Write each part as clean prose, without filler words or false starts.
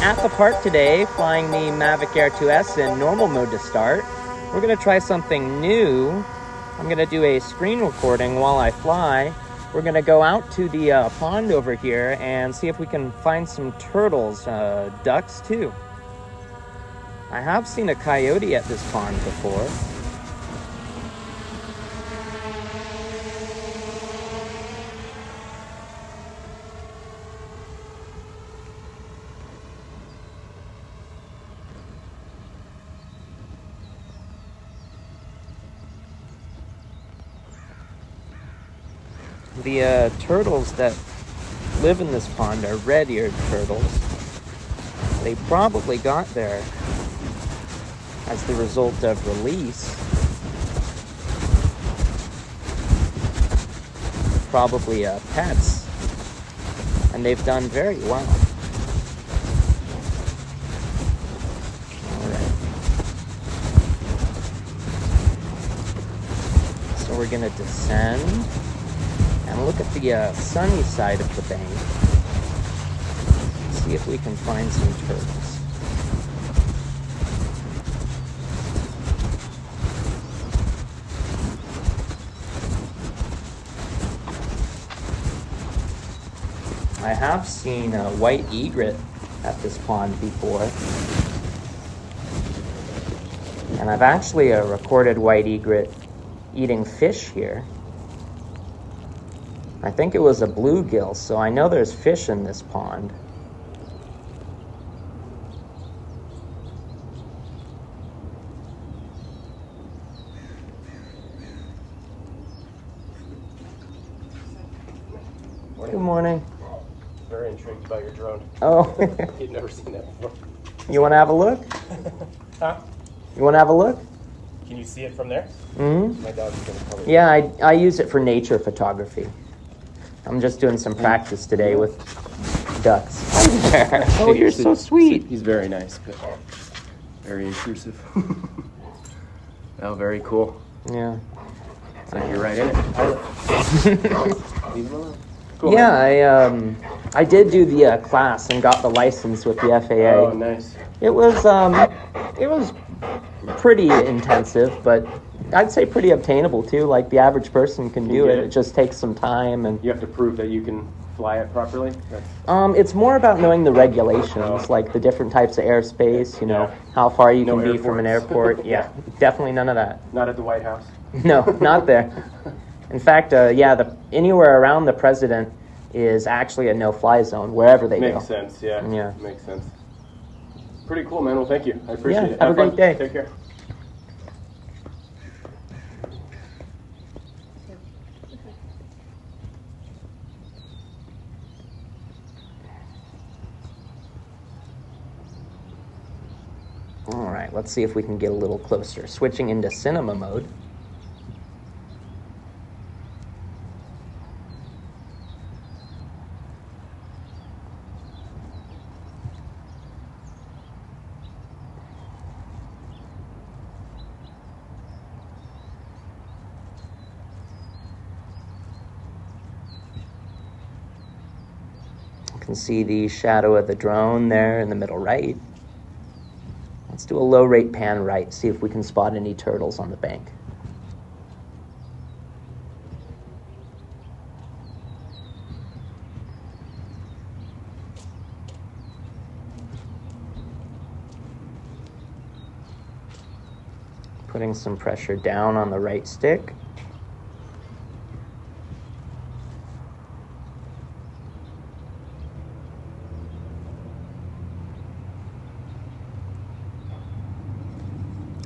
at the park today, flying the Mavic Air 2S in normal mode to start. We're going to try something new. I'm going to do a screen recording while I fly. We're going to go out to the pond over here and see if we can find some turtles, ducks too. I have seen a coyote at this pond before. The turtles that live in this pond are red-eared turtles. They probably got there as the result of release. Probably pets. And they've done very well. Alright. So we're going to descend and look at the sunny side of the bank. See if we can find some turtles. I have seen a white egret at this pond before. And I've actually recorded white egret eating fish here. I think it was a bluegill, so I know there's fish in this pond. Good morning. Very intrigued by your drone. Oh. You've never seen that before. You want to have a look? Huh? You want to have a look? Can you see it from there? Mm-hmm. My dog's going to probably... Yeah, I use it for nature photography. I'm just doing some practice today with ducks. Hi there. Oh, you're so sweet. He's very nice, but very intrusive. Oh, very cool. Yeah. It's like you're right in it. Leave him alone. Cool, yeah, I did do the class and got the license with the FAA. Oh, nice. It was pretty intensive, but I'd say pretty obtainable too. Like the average person can do it. It just takes some time, and you have to prove that you can fly it properly. It's more about knowing the regulations, like the different types of airspace. You know, how far you can be from an airport. Yeah, definitely none of that. Not at the White House. No, not there. In fact, anywhere around the president is actually a no-fly zone wherever they go. Makes sense. Yeah. Yeah. Makes sense. Pretty cool, man. Well, thank you. I appreciate it. Have a great day. Take care. All right, let's see if we can get a little closer. Switching into cinema mode. You can see the shadow of the drone there in the middle right. Let's do a low rate pan right, see if we can spot any turtles on the bank. Putting some pressure down on the right stick.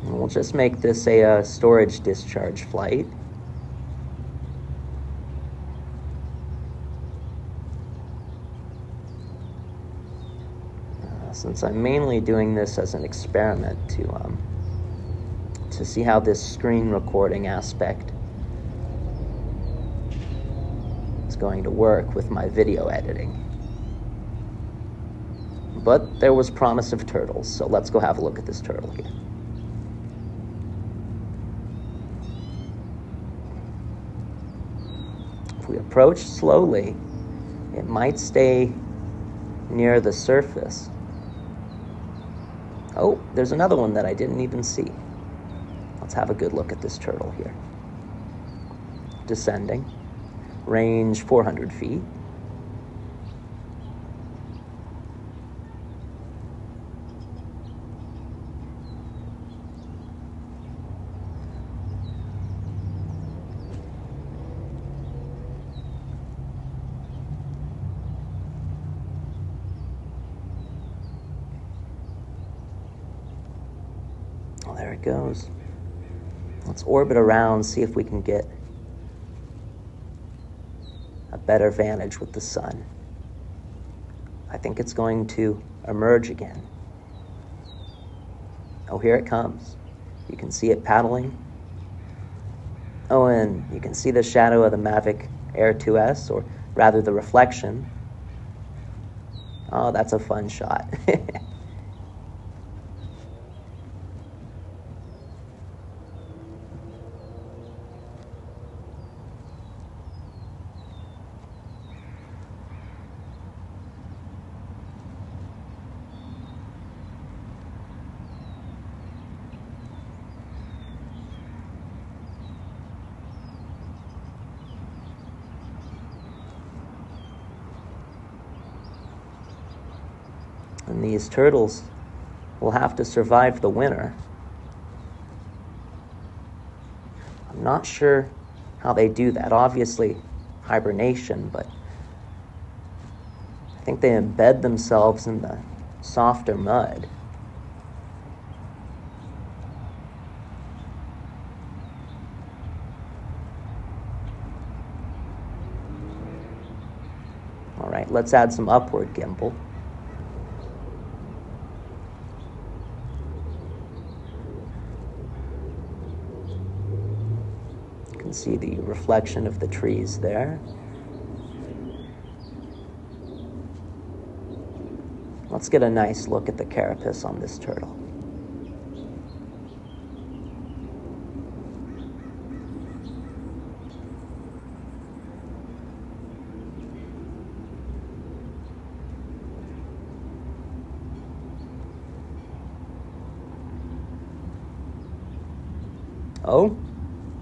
We'll just make this a storage discharge flight. Since I'm mainly doing this as an experiment to see how this screen recording aspect is going to work with my video editing. But there was promise of turtles, so let's go have a look at this turtle here. If we approach slowly, it might stay near the surface. Oh, there's another one that I didn't even see. Let's have a good look at this turtle here. Descending. Range 400 feet. Oh, there it goes. Let's orbit around, see if we can get a better vantage with the sun. I think it's going to emerge again. Oh, here it comes. You can see it paddling. Oh, and you can see the shadow of the Mavic Air 2S, or rather the reflection. Oh, that's a fun shot. And these turtles will have to survive the winter. I'm not sure how they do that. Obviously, hibernation, but I think they embed themselves in the softer mud. All right, let's add some upward gimbal. You can see the reflection of the trees there. Let's get a nice look at the carapace on this turtle. Oh,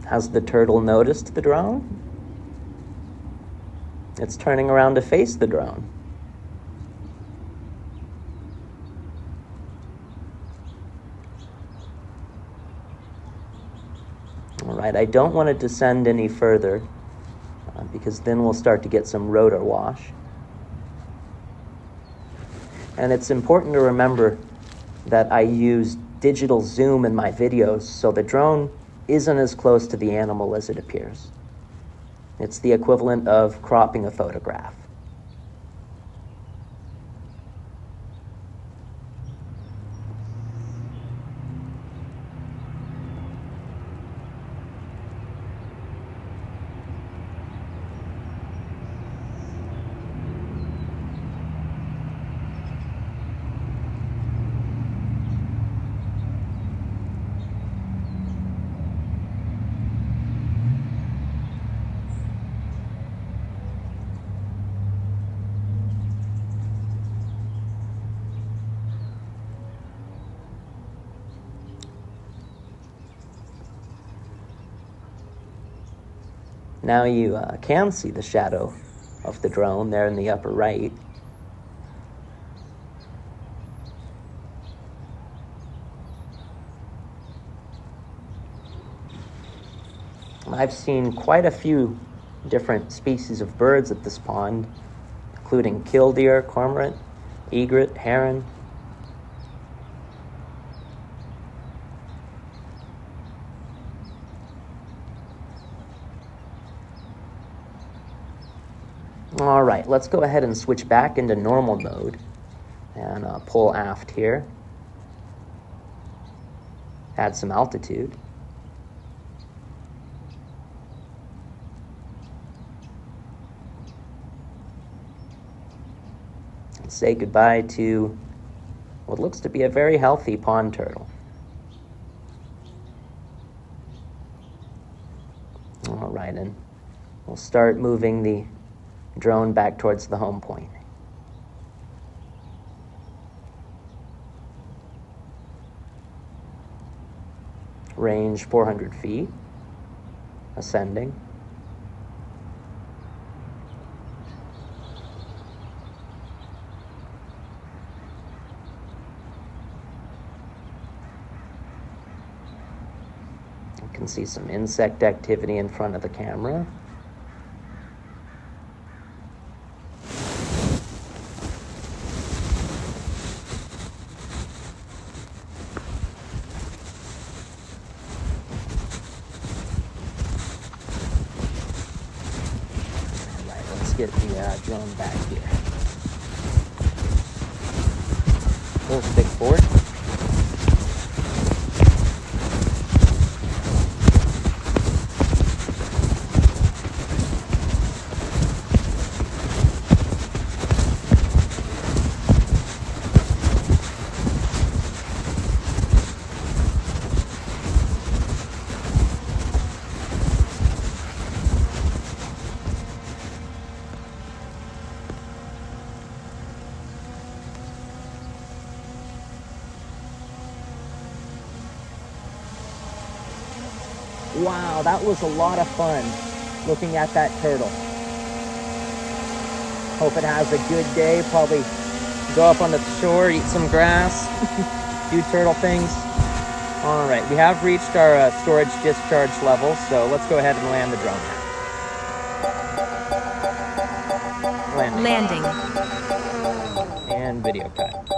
has the turtle noticed the drone? It's turning around to face the drone. All right, I don't want to descend any further because then we'll start to get some rotor wash. And it's important to remember that I use digital zoom in my videos, so the drone isn't as close to the animal as it appears. It's the equivalent of cropping a photograph. Now you can see the shadow of the drone there in the upper right. I've seen quite a few different species of birds at this pond, including killdeer, cormorant, egret, heron. All right, let's go ahead and switch back into normal mode and pull aft here. Add some altitude. And say goodbye to what looks to be a very healthy pond turtle. All right, and we'll start moving the drone back towards the home point. Range 400 feet. Ascending. You can see some insect activity in front of the camera. Get the drone back here. Full stick forward. Wow, that was a lot of fun looking at that turtle. Hope it has a good day. Probably go up on the shore, eat some grass, do turtle things. All right, we have reached our storage discharge level, so let's go ahead and land the drone now. Landing. Landing. And video cut.